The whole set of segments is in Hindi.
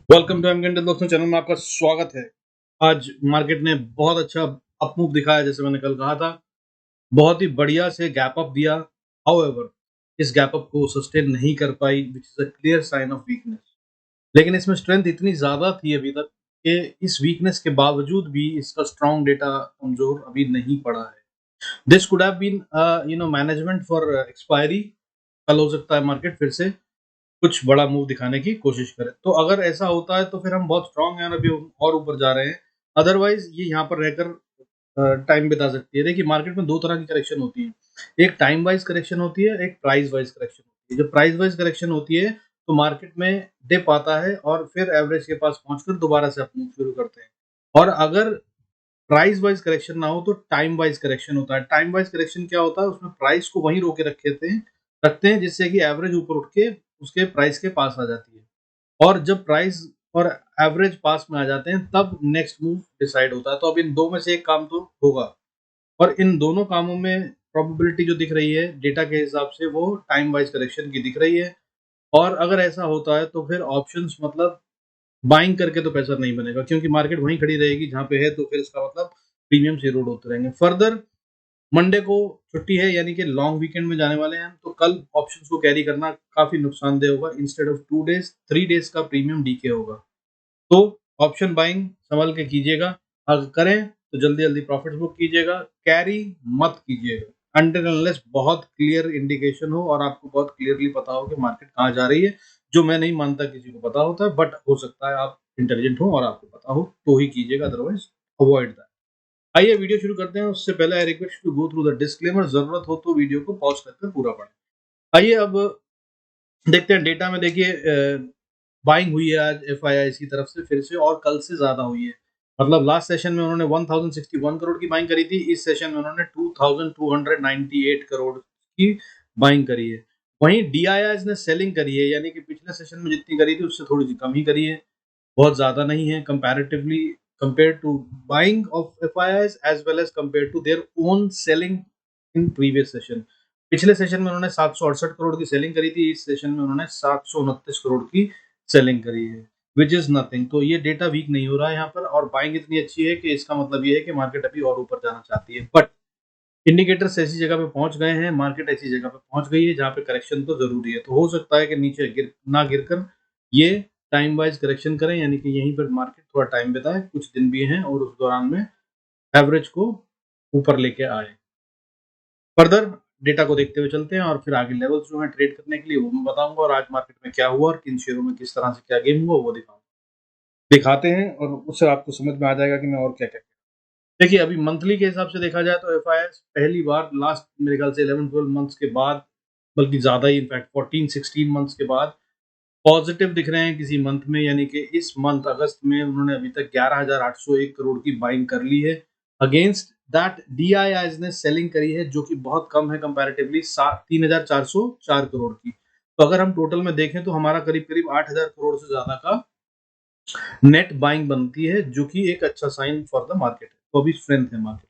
वेलकम टू एमकेंडल दोस्तों, चैनल में आपका स्वागत है। आज मार्केट ने बहुत अच्छा अप मूव दिखाया, जैसे मैंने कल कहा था। बहुत ही बढ़िया से गैप अप दिया। हाउएवर इस गैप अप को सस्टेन नहीं कर पाई, which is a clear sign of weakness. लेकिन इसमें स्ट्रेंथ इतनी ज़्यादा थी अभी तक कि इस वीकनेस के बावजूद भी इसका स्ट्रॉन्ग डेटा कमज़ोर अभी नहीं पड़ा है। This could have been management for expiry. कल हो सकता है मार्केट फिर से कुछ बड़ा मूव दिखाने की कोशिश करें। तो अगर ऐसा होता है तो फिर हम बहुत स्ट्रॉन्ग हैं और अभी और ऊपर जा रहे हैं। अदरवाइज़ ये यहाँ पर रहकर टाइम बिता सकती है। देखिए, मार्केट में 2 तरह की करेक्शन होती है। एक टाइम वाइज़ करेक्शन होती है, एक प्राइस वाइज़ करेक्शन होती है। जब प्राइस वाइज़ करेक्शन होती है तो मार्केट में डिप आता है और फिर एवरेज के पास पहुँचकर दोबारा से अप मूव शुरू करते हैं। और अगर प्राइस वाइज़ करेक्शन ना हो तो टाइम वाइज़ करेक्शन होता है। टाइम वाइज़ करेक्शन क्या होता है? उसमें प्राइस को वहीं रोके रखते हैं जिससे कि एवरेज ऊपर उठ के उसके प्राइस के पास आ जाती है। और जब प्राइस और एवरेज पास में आ जाते हैं तब नेक्स्ट मूव डिसाइड होता है। तो अब इन 2 में से एक काम तो होगा, और इन दोनों कामों में प्रोबेबिलिटी जो दिख रही है डेटा के हिसाब से वो टाइम वाइज़ करेक्शन की दिख रही है। और अगर ऐसा होता है तो फिर ऑप्शंस मतलब बाइंग करके तो पैसा नहीं बनेगा, क्योंकि मार्केट वहीं खड़ी रहेगी जहाँ पे है, तो फिर इसका मतलब प्रीमियम्स इरोड होते रहेंगे। फर्दर मंडे को छुट्टी है, यानी कि लॉन्ग वीकेंड में जाने वाले हैं हम, तो कल ऑप्शंस को कैरी करना काफ़ी नुकसानदेह होगा। इंस्टेड ऑफ 2 डेज़ 3 डेज़ का प्रीमियम डीके होगा। तो ऑप्शन बाइंग संभल के कीजिएगा। अगर करें तो जल्दी-जल्दी प्रॉफिट्स बुक कीजिएगा, कैरी मत कीजिएगा अनटिल अनलेस बहुत क्लियर इंडिकेशन हो और आपको बहुत क्लियरली पता हो कि मार्केट कहाँ जा रही है, जो मैं नहीं मानता किसी को पता होता है, बट हो सकता है आप इंटेलिजेंट हो और आपको पता हो तो ही कीजिएगा, अदरवाइज़ अवॉइड दैट। आइए वीडियो शुरू करते हैं। उससे पहले I request to go through the disclaimer. ज़रूरत हो तो वीडियो को पॉज़ करके पूरा पढ़ें। आइए अब देखते हैं डेटा में। देखिए, बाइंग हुई है आज एफआईआई की तरफ से फिर से, और कल से ज़्यादा हुई है। मतलब लास्ट सेशन में उन्होंने 1061 करोड़ की बाइंग करी थी, इस सेशन में उन्होंने 2298 करोड़ की बाइंग करी है। वहीं डीआईआईज़ ने सेलिंग करी है, यानी कि पिछले सेशन में जितनी करी थी उससे थोड़ी-सी कम ही करी है। बहुत ज़्यादा नहीं है comparatively, compared to buying of FIIs as well as compared to their own selling in previous session. पिछले सेशन में उन्होंने 768 करोड़ की सेलिंग करी थी, इस सेशन में उन्होंने 729 करोड़ की सेलिंग करी है, व्हिच इज़ नथिंग। तो ये डेटा वीक नहीं हो रहा है यहाँ पर, और बाइंग इतनी अच्छी है कि इसका मतलब ये है कि मार्केट अभी और ऊपर जाना चाहती है। बट इंडिकेटर्स ऐसी जगह पे पहुँच गए हैं, मार्केट ऐसी जगह पे पहुँच गई है जहाँ पे करेक्शन तो ज़रूरी है। तो हो सकता है कि नीचे ना गिरकर ये टाइम वाइज़ करेक्शन करें, यानी कि यहीं पर मार्केट थोड़ा टाइम बिताए, कुछ दिन भी हैं, और उस दौरान में एवरेज को ऊपर लेके आए। फर्दर डेटा को देखते हुए चलते हैं और फिर आगे लेवल्स जो हैं ट्रेड करने के लिए वो मैं बताऊँगा, और आज मार्केट में क्या हुआ और किन शेयरों में किस तरह से क्या गेम हुआ वो दिखाते हैं, और उससे आपको समझ में आ जाएगा कि मैं और क्या-क्या। देखिए, अभी मंथली के हिसाब से देखा जाए तो एफआईआईज़ पहली बार लास्ट मेरे ख्याल से 11-12 मंथ्स के बाद, बल्कि ज़्यादा ही, इनफैक्ट 14-16 मंथ्स के बाद पॉजिटिव दिख रहे हैं किसी मंथ में। यानी कि इस मंथ अगस्त में उन्होंने अभी तक 11,801 करोड़ की बाइंग कर ली है। अगेंस्ट दैट डीआईआईज़ ने सेलिंग करी है, जो कि बहुत कम है कंपैरेटिवली, 3,404 करोड़ की। तो अगर हम टोटल में देखें तो हमारा करीब-करीब 8,000 करोड़ से ज़्यादा का नेट बाइंग बनती है, जो कि एक अच्छा साइन फॉर द मार्केट है। तो अभी स्ट्रेंथ है मार्केट।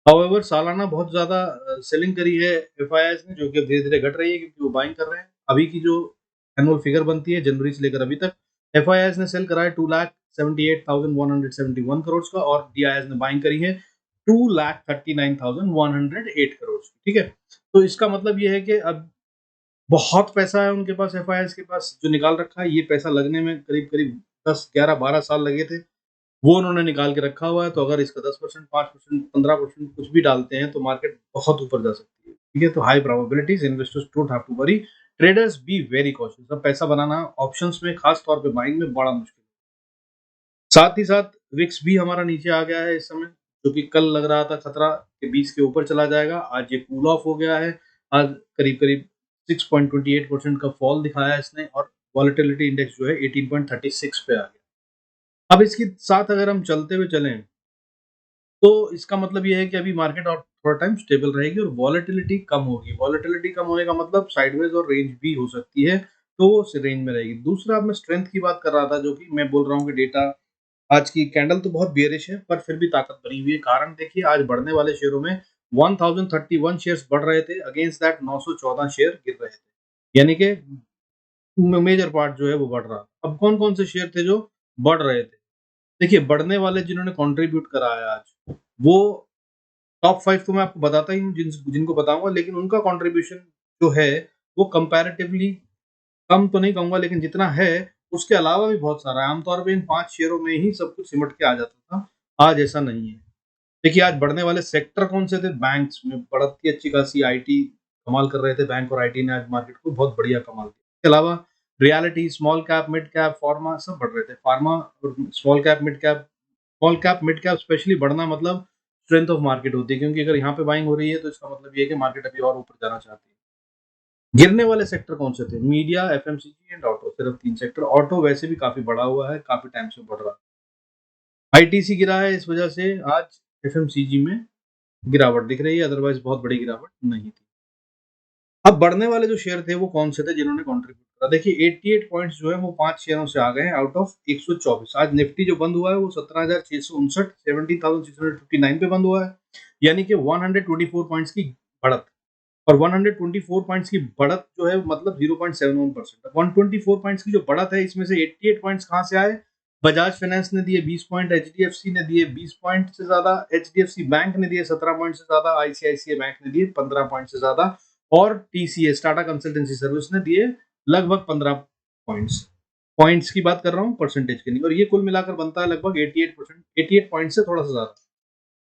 हाउएवर सालाना बहुत ज़्यादा सेलिंग करी है एफआईआईज़ ने, जो कि अब धीरे-धीरे घट रही है क्योंकि वो बाइंग कर रहे हैं। अभी की जो एनुअल फिगर बनती है जनवरी से लेकर अभी तक, एफआईआईज़ ने सेल करा है 2,78,171 करोड़ का, और डीआईआईज़ ने बाइंग करी है 2,39,108 करोड़ की। ठीक है? तो इसका मतलब ये है कि अब बहुत पैसा है उनके पास, एफआईआईज़ के पास, जो निकाल रखा है। ये पैसा लगने में करीब-करीब 10, 11, 12 साल लगे थे। वो उन्होंने निकाल के रखा हुआ है, तो अगर इसका 10%, 5%, 15% कुछ भी डालते हैं, तो मार्केट बहुत ऊपर जा सकती है। ठीक है? तो high probabilities, investors don't have to worry, traders be very cautious. अब पैसा बनाना ऑप्शंस में, खास तौर पे बाइंग में, बड़ा मुश्किल है। साथ ही साथ विक्स भी हमारा नीचे आ गया है इस समय, जो कि कल लग रहा था खतरा कि 20 के ऊपर चला जाएगा। आज ये कूल ऑफ हो गया है। आज करीब-करीब 6.28% का फॉल दिखाया है इसने, और वोलेटिलिटी इंडेक्स जो है 18.36 पे आ गया। अब इसके साथ अगर हम चलते हुए चलें, तो इसका मतलब ये है कि अभी मार्केट और थोड़ा टाइम स्टेबल रहेगी और वॉलेटिलिटी कम होगी। वॉलेटिलिटी कम होने का मतलब साइडवेज और रेंज भी हो सकती है, तो वो उस रेंज में रहेगी। दूसरा, अब मैं स्ट्रेंथ की बात कर रहा था, जो कि मैं बोल रहा हूँ कि डेटा आज की कैंडल तो बहुत बियरिश है, पर फिर भी ताकत बनी हुई है। कारण देखिए, आज बढ़ने वाले शेयरों में 1031 शेयर्स बढ़ रहे थे, अगेंस्ट दैट 914 शेयर गिर रहे थे। यानी कि मेजर पार्ट जो है वो बढ़ रहा था। अब कौन-कौन से शेयर थे जो बढ़ रहे थे? देखिए, बढ़ने वाले जिन्होंने कंट्रीब्यूट करा है आज, वो टॉप 5 तो मैं आपको बताता ही हूँ जिनको बताऊँगा, लेकिन उनका कंट्रीब्यूशन जो है, वो कंपैरेटिवली कम तो नहीं कहूँगा, लेकिन जितना है, उसके अलावा भी बहुत सारा है। आमतौर पे इन 5 शेयरों में ही सब कुछ सिमट के आ जाता था, आज ऐसा नहीं है। देखिए, आज बढ़ने वाले सेक्टर कौन-से थे? बैंक्स में बढ़त अच्छी खासी, आईटी कमाल कर रहे थे, बैंक और आईटी ने आज मार्केट को बहुत बढ़िया कमाल दिया। इसके अलावा reality, small cap, mid cap, pharma सब बढ़ रहे थे। फार्मा और small cap, mid cap specially बढ़ना मतलब स्ट्रेंथ ऑफ मार्केट होती है, क्योंकि अगर यहाँ पे बाइंग हो रही है, तो इसका मतलब ये है कि मार्केट अभी और ऊपर जाना चाहती है। गिरने वाले सेक्टर कौन-से थे? मीडिया, एफएमसीजी एंड ऑटो, सिर्फ 3 सेक्टर। ऑटो वैसे भी काफ़ी बढ़ा हुआ है, काफ़ी टाइम से बढ़ रहा है। आईटीसी गिरा है, इस वजह से आज एफएमसीजी में गिरावट दिख रही है, अदरवाइज़ बहुत बड़ी गिरावट नहीं थी। अब बढ़ने वाले जो शेयर थे वो कौन से थे जिन्होंने कंट्रीब्यूट करा? देखिए, 88 पॉइंट्स जो है वो 5 शेयरों से आ गए हैं आउट ऑफ 124। आज निफ्टी जो बंद हुआ है वो 17,659 17,659 पे बंद हुआ है, यानी कि 124 पॉइंट्स की बढ़त। और 124 पॉइंट्स की बढ़त जो है मतलब 0.71%। 124 पॉइंट्स की जो बढ़त है, इसमें से 88 पॉइंट्स कहाँ से आए? बजाज फाइनेंस ने दिए 20 पॉइंट, एचडीएफसी ने दिए 20 पॉइंट से ज्यादा, एचडीएफसी बैंक ने दिए 17 पॉइंट से ज्यादा, आईसीआईसीआई बैंक ने दिए 15 पॉइंट से ज्यादा, और टीसीएस टाटा कंसल्टेंसी सर्विस ने दिए लगभग 15 पॉइंट्स। पॉइंट्स की बात कर रहा हूँ, परसेंटेज की नहीं। और ये कुल मिलाकर बनता है लगभग 88%, 88 पॉइंट से थोड़ा सा ज्यादा।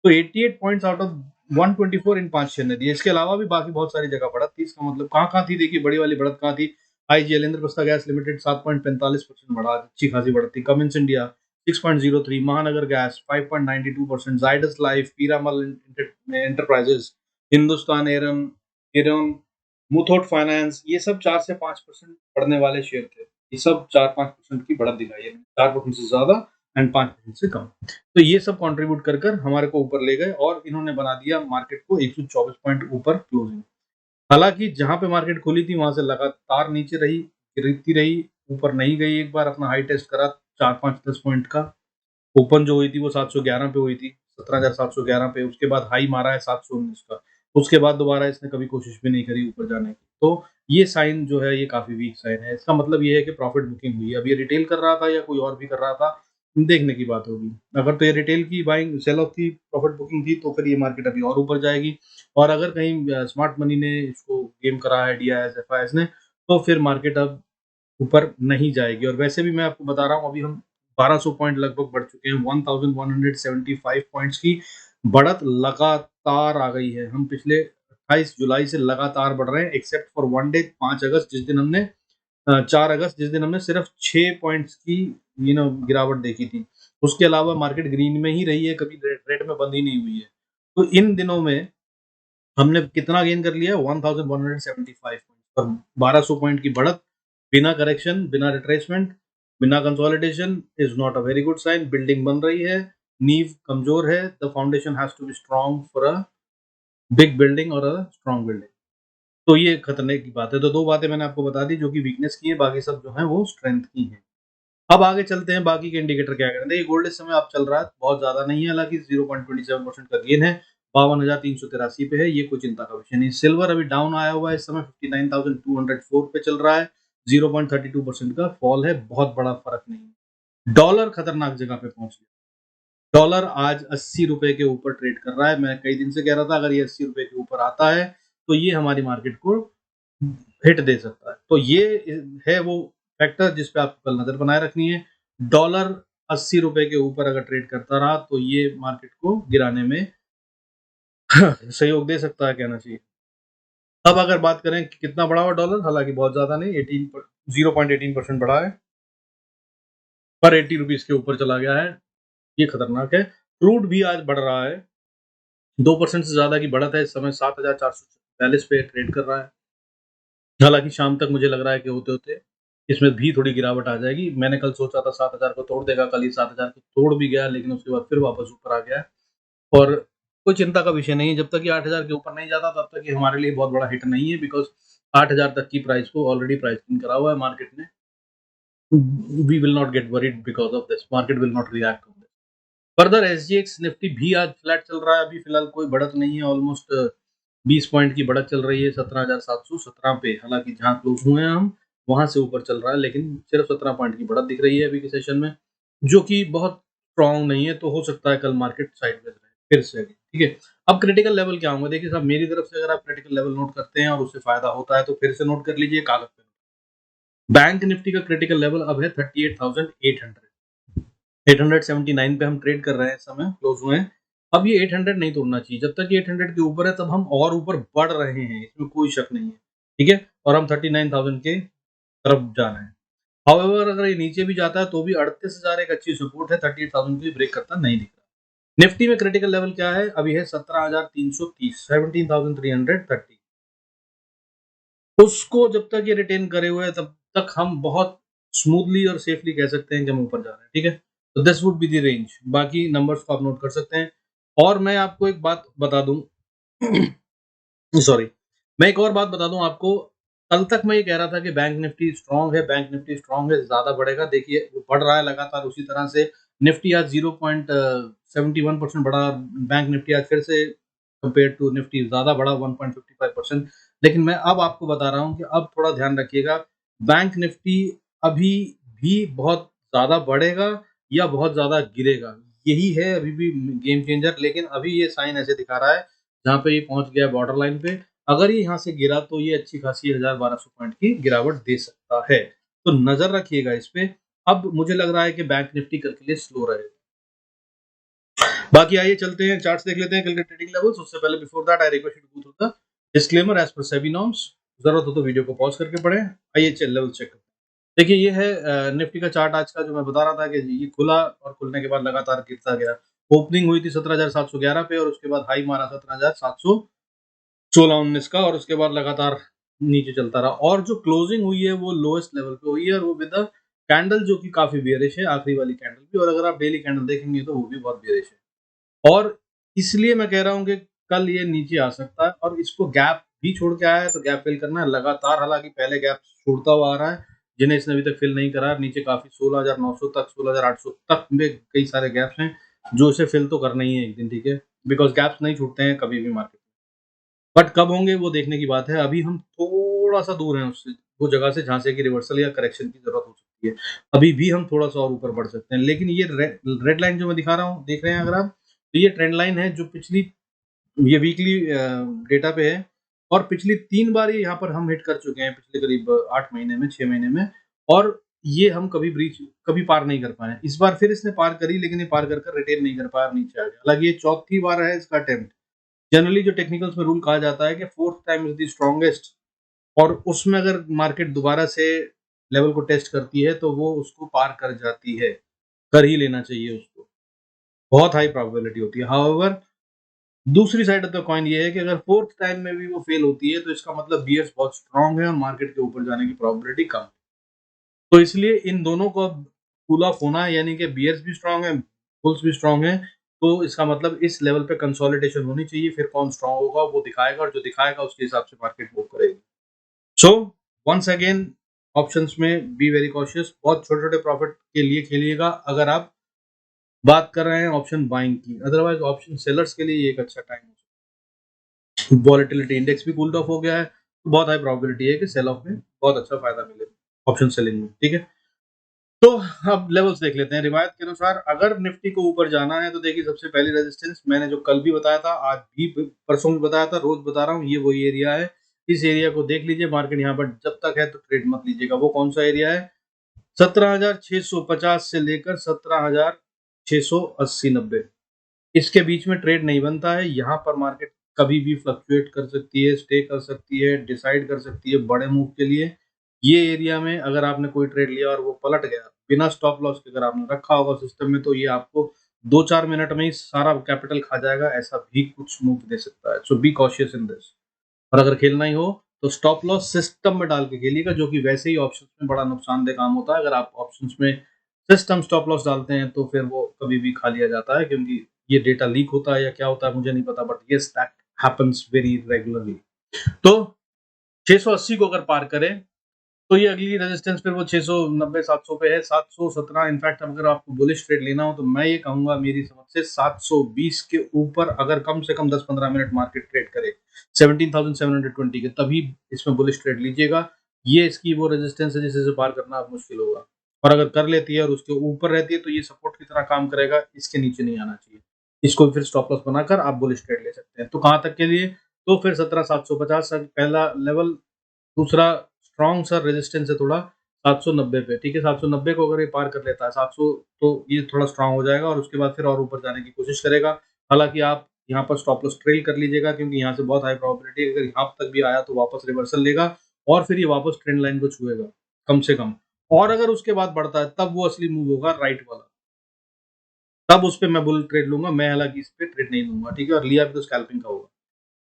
तो 88 points out of 124 in 5 share ने दिए। इसके अलावा भी बाकी बहुत सारी जगह बढ़त थी। इसका मतलब कहाँ-कहाँ थी? देखिए, बड़ी वाली बढ़त कहाँ थी? आईजीएल इंद्रप्रस्थ गैस लिमिटेड 7.45% बढ़ा, अच्छी खासी बढ़त थी। Cummins India 6.03, Mahanagar gas 5.92%, Zydus life, Piramal enterprises, Hindustan एयरन एयरन, मुथूट फाइनेंस, ये सब 4 से 5% बढ़ने वाले शेयर थे। ये सब 4-5% की बढ़त दिखाई है, 4% से ज्यादा एंड 5% से कम। तो ये सब कंट्रीब्यूट कर कर हमारे को ऊपर ले गए और इन्होंने बना दिया मार्केट को 124 पॉइंट ऊपर क्लोजिंग। हालांकि जहां पे मार्केट खुली थी वहां से लगातार नीचे रही, गिरती रही, ऊपर नहीं गई। एक बार अपना हाई टेस्ट करा 4-5-10 पॉइंट का। ओपन जो हुई थी वो 711 पे हुई थी, 17,711 पे। उसके बाद हाई मारा है 719 का। उसके बाद दोबारा इसने कभी कोशिश भी नहीं करी ऊपर जाने की। तो ये साइन जो है ये काफी वीक साइन है। इसका मतलब ये है कि प्रॉफिट बुकिंग हुई है। अब ये रिटेल कर रहा था या कोई और भी कर रहा था, देखने की बात होगी। अगर तो ये रिटेल की बाइंग सेल ऑफ की प्रॉफिट बुकिंग थी, तो फिर ये मार्केट अभी और ऊपर जाएगी। और अगर कहीं स्मार्ट मनी ने इसको गेम करा है, डीआईएस एफआईएस ने, तो फिर मार्केट अब ऊपर नहीं जाएगी। और वैसे भी मैं आपको बता रहा हूँ, अभी हम 1200 पॉइंट लगभग बढ़ चुके हैं। 1175 पॉइंट्स की बढ़त लगातार आ गई है। हम पिछले 28 जुलाई से लगातार बढ़ रहे हैं, एक्सेप्ट फॉर वन डे 5 अगस्त, जिस दिन हमने 4 अगस्त, जिस दिन हमने सिर्फ 6 पॉइंट्स की गिरावट देखी थी। उसके अलावा मार्केट ग्रीन में ही रही है, कभी रेड में बंद ही नहीं हुई है। तो इन दिनों में हमने कितना गेन कर लिया? 1175 पॉइंट और 1200 पॉइंट की बढ़त, बिना करेक्शन, बिना रिट्रेसमेंट, बिना consolidation, is not a very good sign. Building बन रही है, नींव कमजोर है। The foundation has to be strong for a big building और अ स्ट्रांग बिल्डिंग। तो ये खतरने की बात है। तो दो बातें मैंने आपको बता दी जो कि वीकनेस की है, बाकी सब जो है वो स्ट्रेंथ की है। अब आगे चलते हैं, बाकी के इंडिकेटर क्या कह रहे हैं। देखिए, गोल्ड इस समय आप चल रहा है, बहुत ज्यादा नहीं है, हालांकि 0.27% का गेन है, 52,383 पे है, ये कोई चिंता का विषय नहीं। सिल्वर अभी डाउन आया हुआ है, इस समय 59,204 पे चल रहा है, 0.32% का फॉल है, बहुत बड़ा फर्क नहीं है। डॉलर खतरनाक जगह पे पहुंच गया। डॉलर आज 80 रुपए के ऊपर ट्रेड कर रहा है। मैं कई दिन से कह रहा था, अगर ये 80 रुपए के ऊपर आता है तो ये हमारी मार्केट को हिट दे सकता है। तो ये है वो फैक्टर जिस पे आपको कल नजर बनाए रखनी है। डॉलर 80 रुपए के ऊपर अगर ट्रेड करता रहा तो ये मार्केट को गिराने में सहयोग दे सकता है, कहना चाहिए। अब अगर बात करें कि कितना बढ़ा हुआ डॉलर, हालांकि बहुत ज्यादा नहीं, 0.18% बढ़ा है, पर 80 रुपीज के ऊपर चला गया है, ये खतरनाक है। क्रूड भी आज बढ़ रहा है, 2% से ज्यादा की बढ़त है, इस समय 7,440 पे ट्रेड कर रहा है। हालांकि शाम तक मुझे लग रहा है कि होते होते इसमें भी थोड़ी गिरावट आ जाएगी। मैंने कल सोचा था 7,000 को तोड़ देगा, कल ही 7,000 को तोड़ भी गया, लेकिन उसके बाद फिर वापस ऊपर आ गया है। और कोई चिंता का विषय नहीं है, जब तक ये 8,000 के ऊपर नहीं जाता तब तक ये हमारे लिए बहुत बड़ा हिट नहीं है, बिकॉज 8,000 तक की प्राइस को ऑलरेडी प्राइसिंग करा हुआ है मार्केट ने। We will not get worried because of this, market will not react on this. Further SGX Nifty भी आज फ्लैट चल रहा है, अभी फिलहाल कोई बढ़त नहीं है। ऑलमोस्ट 20 पॉइंट की बढ़त चल रही है 17,717 पे, हालांकि जहां क्लोज हुए हैं हम वहाँ से ऊपर चल रहा है, लेकिन सिर्फ 17 पॉइंट की बढ़त दिख रही है अभी के सेशन में, जो कि बहुत स्ट्रॉन्ग नहीं है, तो हो सकता है कल मार्केट साइडवेज रहे फिर से अभी, ठीक है। अब क्रिटिकल लेवल क्या होंगे, देखिए साहब मेरी तरफ से अगर आप क्रिटिकल लेवल नोट करते हैं और उससे फायदा होता है तो फिर से नोट कर लीजिए कागज पे। बैंक निफ्टी का क्रिटिकल लेवल अब है 38,800, 879 पे हम ट्रेड कर रहे हैं, इस समय क्लोज हुए हैं। अब ये 800 नहीं तोड़ना चाहिए, जब तक ये 800 के ऊपर है तब हम और ऊपर बढ़ रहे हैं, इसमें कोई शक नहीं है, ठीक है। और हम 39,000 के तरफ जा रहे हैं। हाउएवर अगर ये नीचे भी जाता है तो भी 38,000 एक अच्छी सपोर्ट है, 38,000 को ब्रेक करता नहीं दिख रहा। निफ्टी में क्रिटिकल लेवल क्या है, अभी है 17,330, 17,330। उसको जब तक ये रिटेन करे हुए है तब तक हम बहुत स्मूथली और सेफली कह सकते हैं कि हम ऊपर जा रहे हैं, ठीक है। तो this would be the range, बाकी नंबर्स को आप नोट कर सकते हैं। और मैं आपको एक बात बता दूं सॉरी, मैं एक और बात बता दूं आपको। कल तक मैं ये कह रहा था कि बैंक निफ्टी स्ट्रांग है, बैंक निफ्टी स्ट्रांग है, ज्यादा बढ़ेगा। देखिए वो बढ़ रहा है लगातार, उसी तरह से निफ्टी आज 0.71% बढ़ा, बैंक निफ्टी आज फिर से कंपेयर टू निफ्टी ज्यादा बढ़ा 1.55%। लेकिन मैं अब आपको बता रहा हूं कि अब थोड़ा ध्यान रखिएगा, बैंक निफ्टी अभी भी बहुत ज्यादा बढ़ेगा या बहुत ज्यादा गिरेगा, यही है अभी भी गेम चेंजर। लेकिन अभी ये साइन ऐसे दिखा रहा है जहाँ पे ये पहुंच गया बॉर्डर लाइन पे, अगर ये यहाँ से गिरा तो ये अच्छी खासी 1200 पॉइंट की गिरावट दे सकता है, तो नजर रखिएगा इस पे। अब मुझे लग रहा है कि बैंक निफ्टी कल के लिए स्लो रहेगा। बाकी आइए चलते हैं, चार्ट्स देख लेते हैं कल के ट्रेडिंग लेवल्स। उससे पहले before that I request you to go through the disclaimer as per SEBI norms. जरूरत हो तो वीडियो को पॉज करके पढ़ें। आइए चल लेवल चेक करते हैं। देखिए ये है निफ्टी का चार्ट आज का, जो मैं बता रहा था कि ये खुला और खुलने के बाद लगातार गिरता गया। ओपनिंग हुई थी 17,711 पे और उसके बाद हाई मारा 17,716-19 का, और उसके बाद लगातार नीचे चलता रहा, और जो क्लोजिंग हुई है वो लोएस्ट लेवल पे हुई है, और वो विद द कैंडल जो कि काफी बियरिश है, आखिरी वाली कैंडल भी। और अगर आप डेली कैंडल देखेंगे तो वो भी बहुत बियरिश है, और इसलिए मैं कह रहा हूँ कि कल ये नीचे आ सकता है, और इसको गैप भी छोड़ के आया है तो गैप फिल करना है लगातार। हालांकि पहले गैप छोड़ता हुआ आ रहा है, जिन्हें इसने अभी तक फिल नहीं करा, नीचे काफी 16,900 तक, 16,800 तक में कई सारे गैप्स हैं जो इसे फिल तो करना ही है एक दिन, ठीक है, बिकॉज गैप्स नहीं छूटते हैं कभी भी मार्केट। बट कब होंगे वो देखने की बात है। अभी हम थोड़ा-सा दूर हैं उससे, वो जगह से जहाँ से कि रिवर्सल या करेक्शन की ज़रूरत हो सकती है। अभी भी हम थोड़ा-सा और ऊपर बढ़ सकते हैं। लेकिन ये रेड लाइन जो मैं दिखा रहा हूँ, देख रहे हैं अगर आप, तो ये ट्रेंड लाइन है जो पिछली, ये वीकली डेटा पे है, और पिछली 3 बार ये यहाँ पर हम हिट कर चुके हैं पिछले करीब 8 महीने में, 6 महीने में, और ये हम कभी पार नहीं कर पाए। इस बार फिर इसने पार करी, लेकिन ये पार कर रिटेन नहीं कर पाया, नीचे आ गया। हालाँकि ये चौथी बार है इसका अटेम्प्ट। जनरली जो टेक्निकल्स में रूल कहा जाता है कि fourth time is the strongest, और उसमें अगर मार्केट दोबारा से लेवल को टेस्ट करती है तो वो उसको पार कर जाती है, कर ही लेना चाहिए उसको, बहुत हाई प्रोबेबिलिटी होती है। हाउएवर दूसरी साइड ऑफ द कॉइन ये है कि अगर फोर्थ टाइम में भी वो फेल होती है तो इसका मतलब बियर्स बहुत स्ट्रांग है और मार्केट के ऊपर जाने की प्रोबेबिलिटी कम है। तो इसलिए इन दोनों को अब कूल ऑफ होना है, यानी कि बियर्स भी स्ट्रांग है, बुल्स भी स्ट्रांग है, तो इसका मतलब इस लेवल पे कंसोलिडेशन होनी चाहिए। फिर कौन स्ट्रांग होगा वो दिखाएगा, और जो दिखाएगा उसके हिसाब से मार्केट मूव करेगी। सो वंस अगेन, ऑप्शंस में बी वेरी कॉशियस, बहुत छोटे-छोटे प्रॉफिट के लिए खेलिएगा अगर आप बात कर रहे हैं ऑप्शन बाइंग की। अदरवाइज ऑप्शन सेलर्स के लिए ये एक अच्छा टाइम है। वॉलेटिलिटी इंडेक्स भी कूल्ड ऑफ हो गया है, तो बहुत हाई प्रोबेबिलिटी है कि सेल ऑफ में बहुत अच्छा फायदा मिले ऑप्शन सेलिंग में, ठीक है। तो अब लेवल्स देख लेते हैं। रिवायत के अनुसार अगर निफ्टी को ऊपर जाना है तो देखिए सबसे पहली रेजिस्टेंस मैंने जो कल भी बताया था, आज भी परसों भी बताया था, रोज बता रहा हूँ, ये वही एरिया है। इस एरिया को देख लीजिए, मार्केट यहाँ पर जब तक है तो ट्रेड मत लीजिएगा। वो कौन सा एरिया है, 17,650 से लेकर 17,680-90, इसके बीच में ट्रेड नहीं बनता है। यहाँ पर मार्केट कभी भी फ्लक्चुएट कर सकती है, स्टे कर सकती है, डिसाइड कर सकती है बड़े मूव के लिए। ये एरिया में अगर आपने कोई ट्रेड लिया और वो पलट गया बिना स्टॉप लॉस के, अगर आपने रखा होगा सिस्टम में, तो ये आपको 2-4 मिनट में ही सारा कैपिटल खा जाएगा, ऐसा भी कुछ मूव दे सकता है। सो बी कॉशियस इन दिस। और अगर खेलना ही हो तो स्टॉप लॉस सिस्टम में डाल के खेलिएगा, जो कि वैसे ही ऑप्शंस में बड़ा नुकसानदेह काम होता है। अगर आप ऑप्शंस में सिस्टम स्टॉप लॉस डालते हैं तो फिर वो कभी भी खा लिया जाता है, क्योंकि ये डेटा लीक होता है या क्या होता है मुझे नहीं पता, but yes that happens very regularly. तो 680 को अगर पार करें तो ये अगली रेजिस्टेंस फिर वो 690-700 पे है, 717। इनफैक्ट अगर आपको बुलिश ट्रेड लेना हो तो मैं ये कहूंगा मेरी समझ से 720 के ऊपर अगर कम से कम 10-15 मिनट मार्केट ट्रेड करे 17,720 के, तभी इसमें बुलिश ट्रेड लीजिएगा। ये इसकी वो रेजिस्टेंस है जिसे इसे पार करना अब मुश्किल होगा। और अगर कर लेती है और उसके ऊपर रहती है तो ये सपोर्ट की तरह काम करेगा, इसके नीचे नहीं आना चाहिए। इसको फिर स्टॉप लॉस बनाकर आप बुलिश ट्रेड ले सकते हैं। तो कहाँ तक के लिए? तो फिर 17,750 पहला लेवल, दूसरा स्ट्रॉन्ग सा रेजिस्टेंस है थोड़ा 790 पे, ठीक है? 790 को अगर ये पार कर लेता है 700, तो ये थोड़ा स्ट्रॉन्ग हो जाएगा और उसके बाद फिर और ऊपर जाने की कोशिश करेगा। हालाँकि आप यहाँ पर स्टॉप लॉस ट्रेल कर लीजिएगा क्योंकि यहाँ से बहुत हाई प्रोबेबिलिटी है अगर यहाँ तक भी आया तो वापस रिवर्सल लेगा और फिर ये वापस ट्रेंड लाइन को छुएगा, कम से कम। और अगर उसके बाद बढ़ता है तब वो असली मूव होगा राइट वाला। तब उस पे मैं बुल ट्रेड लूँगा, मैं हालाँकि इस पे ट्रेड नहीं लूँगा, ठीक है? और लिया भी तो स्कैल्पिंग का होगा।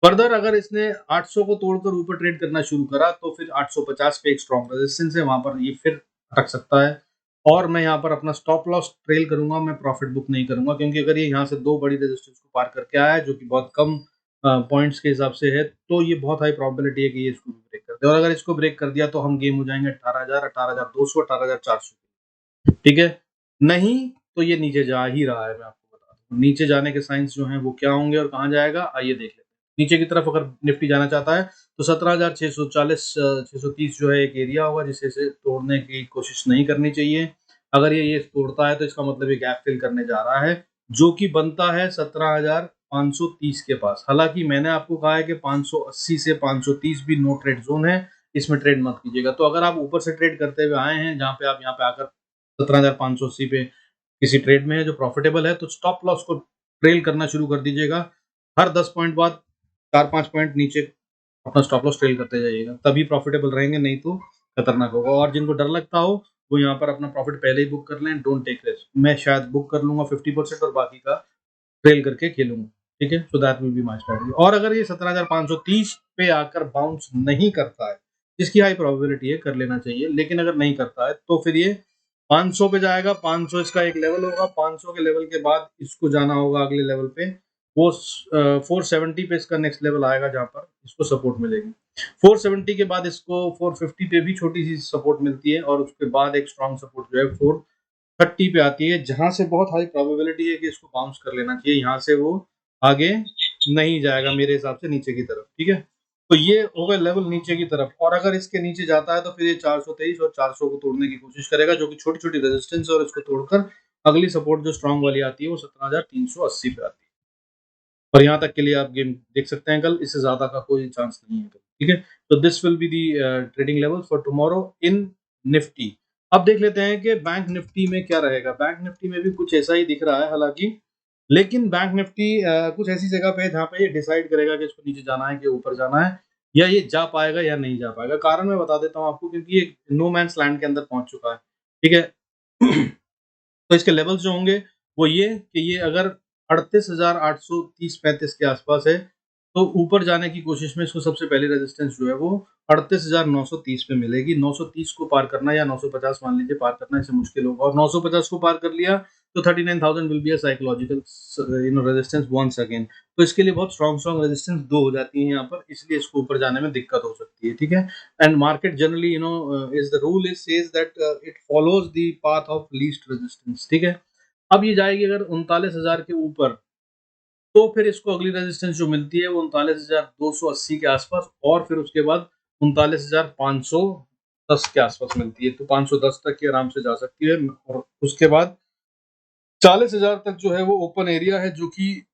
फर्दर अगर इसने 800 को तोड़कर ऊपर ट्रेड करना शुरू करा तो फिर 850 पे एक स्ट्रॉन्ग रेजिस्टेंस है, वहाँ पर ये फिर अटक सकता है और मैं यहाँ पर अपना स्टॉप लॉस ट्रेल करूँगा, मैं प्रॉफिट बुक नहीं करूँगा क्योंकि अगर ये यहाँ से 2 बड़ी रेजिस्टेंस को पार करके आया है, जो कि बहुत कम पॉइंट्स के हिसाब से है, तो ये बहुत हाई प्रोबेबिलिटी है कि ये इसको ब्रेक कर दे और अगर इसको ब्रेक कर दिया तो हम गेम हो जाएँगे 18,000, 18,200, 18,400, ठीक है? नहीं, तो ये नीचे जा ही रहा है, मैं आपको बता दूँ। नीचे जाने के साइन्स जो हैं वो क्या होंगे और कहाँ जाएगा, आइए देख लेते हैं। नीचे की तरफ अगर निफ्टी जाना चाहता है तो 17,640 630 जो है एक एरिया होगा जिसे इसे तोड़ने की कोशिश नहीं करनी चाहिए। अगर ये तोड़ता है तो इसका मतलब ये गैप फिल करने जा रहा है, जो कि बनता है 17,530 के पास। हालाँकि मैंने आपको कहा है कि 580 से 530 भी नो ट्रेड ज़ोन है, इसमें ट्रेड मत कीजिएगा। तो अगर आप ऊपर से ट्रेड करते हुए आए हैं, जहाँ पे आप यहाँ पे आकर 17,580 पे किसी ट्रेड में है जो प्रॉफिटेबल है, तो स्टॉप लॉस को ट्रेल करना शुरू कर दीजिएगा। हर 10 पॉइंट बाद 4-5 पॉइंट नीचे अपना स्टॉप लॉस ट्रेल करते जाइएगा, तभी प्रॉफिटेबल रहेंगे, नहीं तो खतरनाक होगा। और जिनको डर लगता हो, वो यहाँ पर अपना प्रॉफिट पहले ही बुक कर लें, डोंट टेक रिस्क। मैं शायद बुक कर लूँगा 50% और बाकी का ट्रेल करके खेलूँगा, ठीक है? So that will be my strategy. और अगर ये 17,530 पे आकर बाउंस नहीं करता है, जिसकी हाई प्रोबेबिलिटी है, कर लेना चाहिए, लेकिन अगर नहीं करता है, तो फिर ये 500 पे जाएगा, 500 इसका एक लेवल होगा, 500 के लेवल के बाद इसको जाना होगा अगले लेवल पे, वो 470 पे इसका नेक्स्ट लेवल आएगा जहाँ पर इसको सपोर्ट मिलेगी। 470 के बाद इसको 450 पे भी छोटी-सी सपोर्ट मिलती है और उसके बाद एक स्ट्रॉन्ग सपोर्ट जो है 430 पे आती है, जहाँ से बहुत हाई प्रोबेबिलिटी है कि इसको बाउंस कर लेना चाहिए, यहाँ से वो आगे नहीं जाएगा मेरे हिसाब से नीचे की तरफ, ठीक है? तो ये हो गए लेवल नीचे की तरफ और अगर इसके नीचे जाता है तो फिर ये 423 और 400 को तोड़ने की कोशिश करेगा, जो कि छोटी-छोटी रेजिस्टेंस है और इसको तोड़कर अगली सपोर्ट जो स्ट्रॉन्ग वाली आती है वो 17,380 पे आती है। और यहाँ तक के लिए आप गेम देख सकते हैं कल, इससे ज़्यादा का कोई चांस नहीं है कल, ठीक है? तो this will be the trading levels for tomorrow in Nifty. अब देख लेते हैं कि बैंक निफ्टी में क्या रहेगा। बैंक निफ्टी में भी कुछ ऐसा ही दिख रहा है हालाँकि, लेकिन बैंक निफ्टी कुछ ऐसी जगह पे है जहाँ पे ये डिसाइड करेगा कि इसको नीचे जाना है कि ऊपर जाना है, या ये जा पाएगा या नहीं जा पाएगा। कारण मैं बता देता हूँ आपको, क्योंकि ये नो मैन्स लैंड के अंदर पहुँच चुका है, ठीक है? तो इसके लेवल्स जो होंगे वो ये कि ये अगर 38,830-35 के आसपास है, तो ऊपर जाने की कोशिश में इसको सबसे पहली रेजिस्टेंस जो है वो 38,930 पे मिलेगी। 930 को पार करना या 950 मान लीजिए पार करना इससे मुश्किल होगा और 950 को पार कर लिया तो 39,000 will be a psychological resistance once again. तो इसके लिए बहुत स्ट्रॉन्ग रेजिस्टेंस 2 हो जाती है यहाँ पर, इसलिए इसको ऊपर जाने में दिक्कत हो सकती है, ठीक है? And market generally, is the rule is says that it follows the path of least resistance, ठीक है? अब ये जाएगी अगर 39,000 के ऊपर, तो फिर इसको अगली रेजिस्टेंस जो मिलती है वो 39,280 के आसपास और फिर उसके बाद 39,510 के आसपास मिलती है। तो 510 तक की आराम से जा सकती है और उसके बाद 40,000 तक जो है वो ओपन एरिया है, जो कि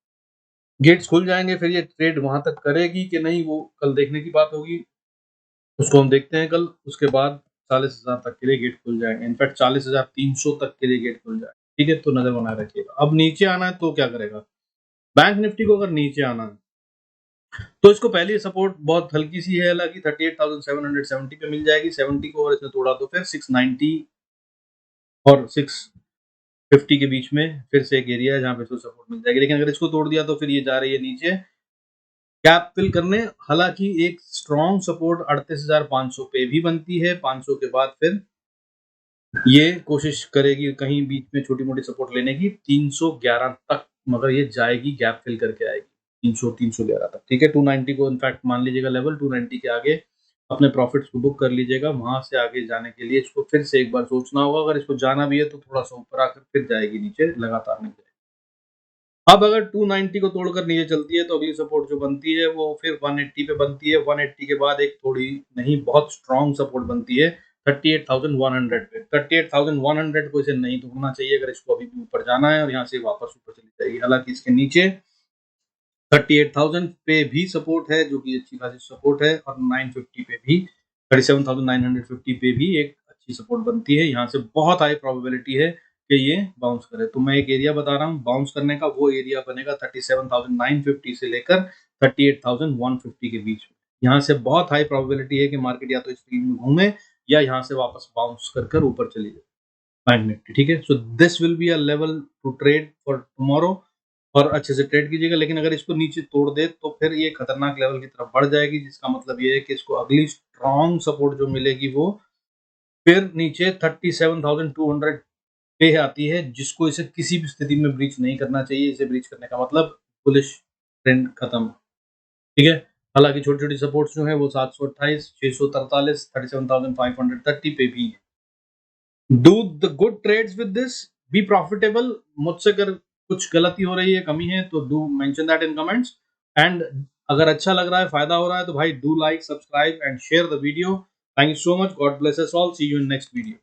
गेट्स खुल जाएँगे। फिर ये ट्रेड वहाँ तक करेगी कि नहीं, वो कल देखने की बात होगी। उसको हम देखते हैं कल, उसके बाद 40,000 तक के लिए गेट खुल जाएँगे। इनफैक्ट 40,300 तक के लिए गेट खुल जाएगा, ठीक है? तो नज़र बनाए रखिएगा। अब नीचे आना है तो क्या करेगा? बैंक निफ्टी को अगर नीचे आना है, तो इसको पहली सपोर्ट बहुत हल्की-सी है, हालाँकि 38,770 पे मिल जाएगी। 70 को अगर इसने तोड़ा तो फिर 690 और 650 के बीच में फिर से एक एरिया है जहाँ पे इसको सपोर्ट मिल जाएगी। लेकिन अगर इसको तोड़ दिया तो फिर ये जा रही है नीचे गैप फिल करने। हालाँकि एक स्ट्रॉन्ग सपोर्ट 38,500 पे भी बनती है। 500 के बाद फिर ये कोशिश करेगी कहीं बीच में छोटी-मोटी सपोर्ट लेने की 311 तक, मगर ये जाएगी, गैप फिल करके आएगी 300 311 तक, ठीक है? 290 को इनफैक्ट मान लीजिएगा लेवल, 290 के आगे अपने प्रॉफिट्स को बुक कर लीजिएगा। वहाँ से आगे जाने के लिए इसको फिर से एक बार सोचना होगा। अगर इसको जाना भी है तो थोड़ा-सा ऊपर आकर फिर जाएगी नीचे, लगातार नहीं जाएगी। अब अगर 290 को तोड़कर नीचे चलती है तो अगली सपोर्ट जो बनती है वो फिर 180 पे बनती है। 180 के बाद एक थोड़ी नहीं बहुत स्ट्रॉन्ग सपोर्ट बनती है 38,100 पे। 38,100 को इसे नहीं तोड़ना चाहिए अगर इसको अभी भी ऊपर जाना है और यहाँ से वापस ऊपर चली जाएगी। हालांकि इसके नीचे 38,000 पे भी सपोर्ट है जो कि अच्छी खासी सपोर्ट है, और 950 पे भी 37,950 पे भी एक अच्छी सपोर्ट बनती है। यहाँ से बहुत हाई प्रोबेबिलिटी है कि ये बाउंस करे। तो मैं एक एरिया बता रहा हूँ बाउंस करने का, वो एरिया बनेगा 37,950 से लेकर 38,150 के बीच में। यहाँ से बहुत हाई प्रोबेबिलिटी है कि मार्केट या तो इस रेंज में घूमे या यहाँ से वापस बाउंस कर ऊपर चली जाए बैंक निफ्टी। ठीक है, so this will be a level to trade for tomorrow, और अच्छे से ट्रेड कीजिएगा। लेकिन अगर इसको नीचे तोड़ दे तो फिर ये खतरनाक लेवल की तरफ बढ़ जाएगी, जिसका मतलब ये है कि इसको अगली स्ट्रॉन्ग सपोर्ट जो मिलेगी वो फिर नीचे 37,200 पे आती है, जिसको इसे किसी भी स्थिति में ब्रीच नहीं करना चाहिए। इसे ब्रीच करने का मतलब बुलिश ट्रेंड खत्म। ठीक है, हालांकि छोटी छोटी सपोर्ट्स जो है वो 728, 643, 37,530 पे भी है। Do the good trades with this, be profitable. मुझसे अगर कुछ गलती हो रही है, कमी है, तो do mention that in comments. And अगर अच्छा लग रहा है, फायदा हो रहा है, तो भाई do like, subscribe and share the video. Thank you so much, God bless us all, see you in next video.